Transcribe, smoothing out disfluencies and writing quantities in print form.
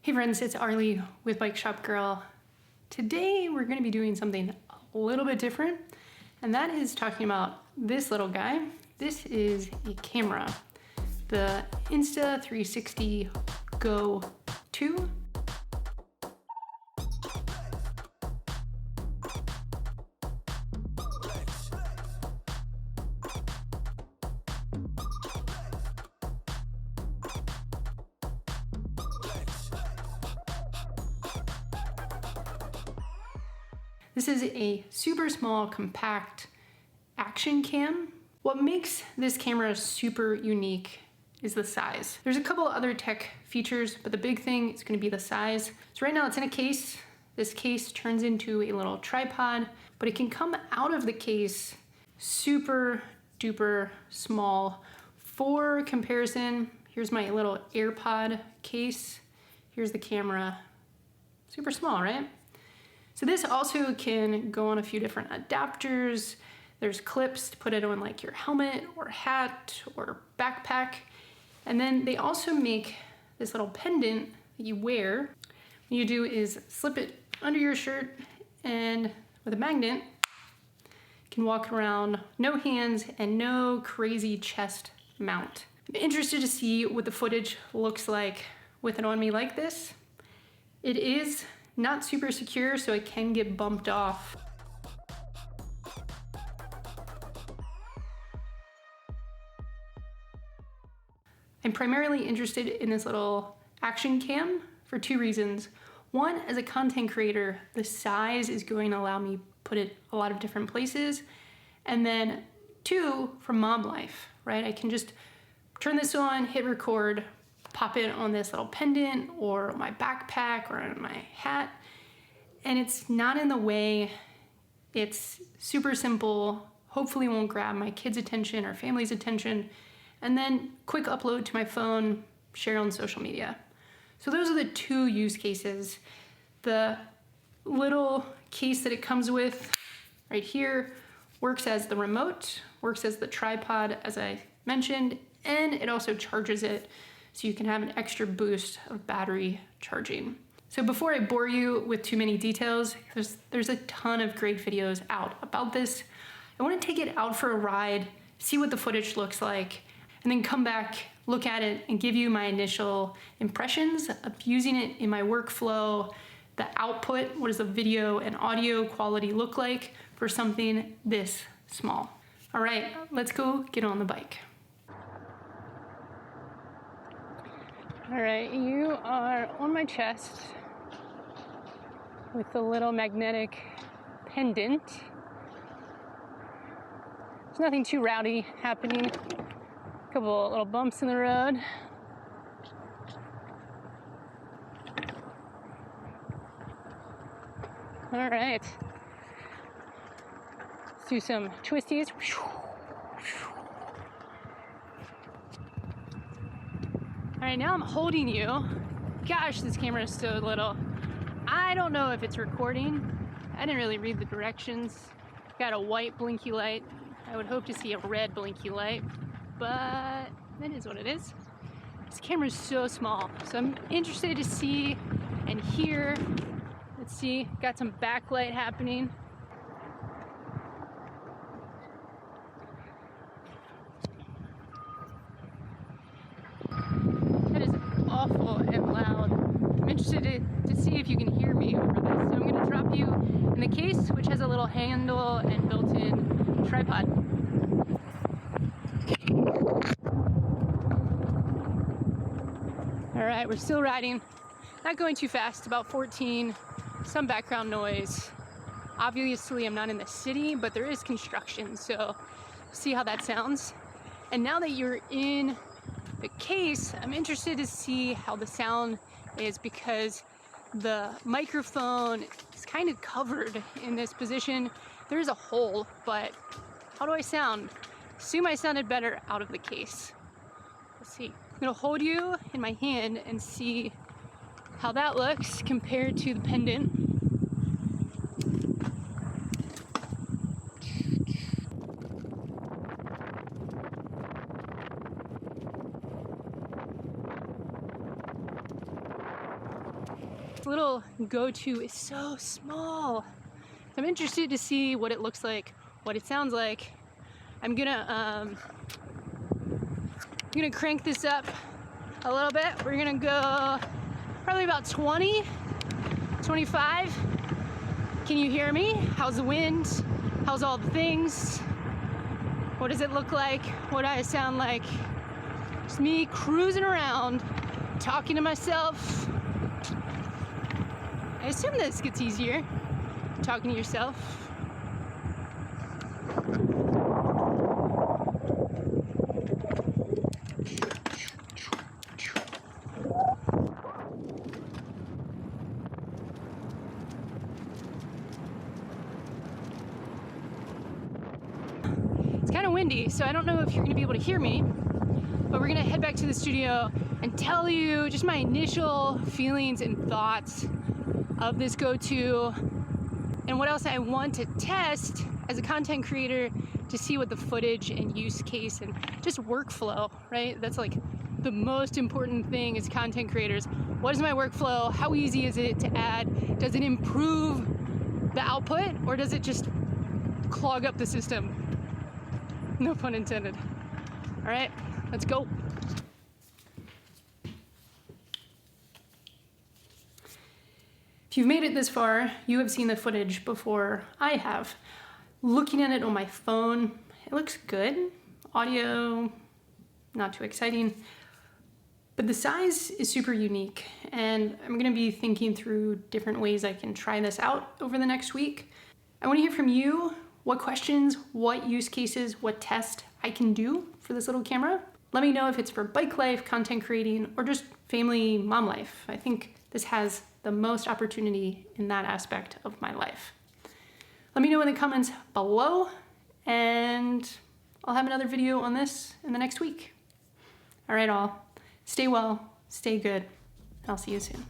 Hey friends, it's Arleigh with Bike Shop Girl. Today we're going to be doing something a little bit different, and that is talking about this little guy. This is a camera, the Insta360 Go 2. This is a super small, compact action cam. What makes this camera super unique is the size. There's a couple other tech features, but the big thing is going to be the size. So right now it's in a case. This case turns into a little tripod, but it can come out of the case super duper small. For comparison, here's my little AirPod case. Here's the camera. Super small, right? So this also can go on a few different adapters. There's clips to put it on like your helmet or hat or backpack. And then they also make this little pendant that you wear. What you do is slip it under your shirt, and with a magnet, you can walk around, no hands and no crazy chest mount. I'm interested to see what the footage looks like with it on me like this. It is not super secure, so it can get bumped off. I'm primarily interested in this little action cam for two reasons. One, as a content creator, the size is going to allow me to put it a lot of different places. And then two, for mom life, right? I can just turn this on, hit record, pop it on this little pendant or my backpack or on my hat, and it's not in the way. It's super simple, hopefully won't grab my kids' attention or family's attention, and then quick upload to my phone, share on social media. So those are the two use cases. The little case that it comes with right here works as the remote, works as the tripod, as I mentioned, and it also charges it so you can have an extra boost of battery charging. So before I bore you with too many details, there's a ton of great videos out about this. I want to take it out for a ride, see what the footage looks like, and then come back, look at it, and give you my initial impressions of using it in my workflow, the output, what does the video and audio quality look like for something this small. All right, let's go get on the bike. All right, you are on my chest with the little magnetic pendant. There's nothing too rowdy happening. A couple little bumps in the road. All right, let's do some twisties. All right, now I'm holding you. Gosh, this camera is so little. I don't know if it's recording. I didn't really read the directions. Got a white blinky light. I would hope to see a red blinky light, but that is what it is. This camera is so small, so I'm interested to see and hear. Let's see, got some backlight happening. Awful and loud. I'm interested to see if you can hear me over this. So I'm going to drop you in the case, which has a little handle and built-in tripod. All right, we're still riding. Not going too fast, about 14, some background noise. Obviously, I'm not in the city, but there is construction, so see how that sounds. And now that you're in the case, I'm interested to see how the sound is, because the microphone is kind of covered in this position. There's a hole, but how do I sound? Assume I sounded better out of the case. Let's see. I'm gonna hold you in my hand and see how that looks compared to the pendant. this little go-to is so small. So I'm interested to see what it looks like, what it sounds like. I'm gonna crank this up a little bit. We're gonna go probably about 20, 25. Can you hear me? How's the wind? How's all the things? What does it look like? What do I sound like? Just me cruising around, talking to myself. I assume this gets easier, talking to yourself. It's kind of windy, so I don't know if you're gonna be able to hear me, but we're gonna head back to the studio and tell you just my initial feelings and thoughts of this go-to and what else I want to test as a content creator to see what the footage and use case and just workflow, right? That's like the most important thing as content creators. What is my workflow? How easy is it to add? Does it improve the output or does it just clog up the system? No pun intended. All right, let's go. If you've made it this far, you have seen the footage before I have. Looking at it on my phone, it looks good. Audio, not too exciting. But the size is super unique, and I'm gonna be thinking through different ways I can try this out over the next week. I wanna hear from you what questions, what use cases, what test I can do for this little camera. Let me know if it's for bike life, content creating, or just family mom life. I think this has the most opportunity in that aspect of my life. Let me know in the comments below, and I'll have another video on this in the next week. All right, all. Stay well, stay good, and I'll see you soon.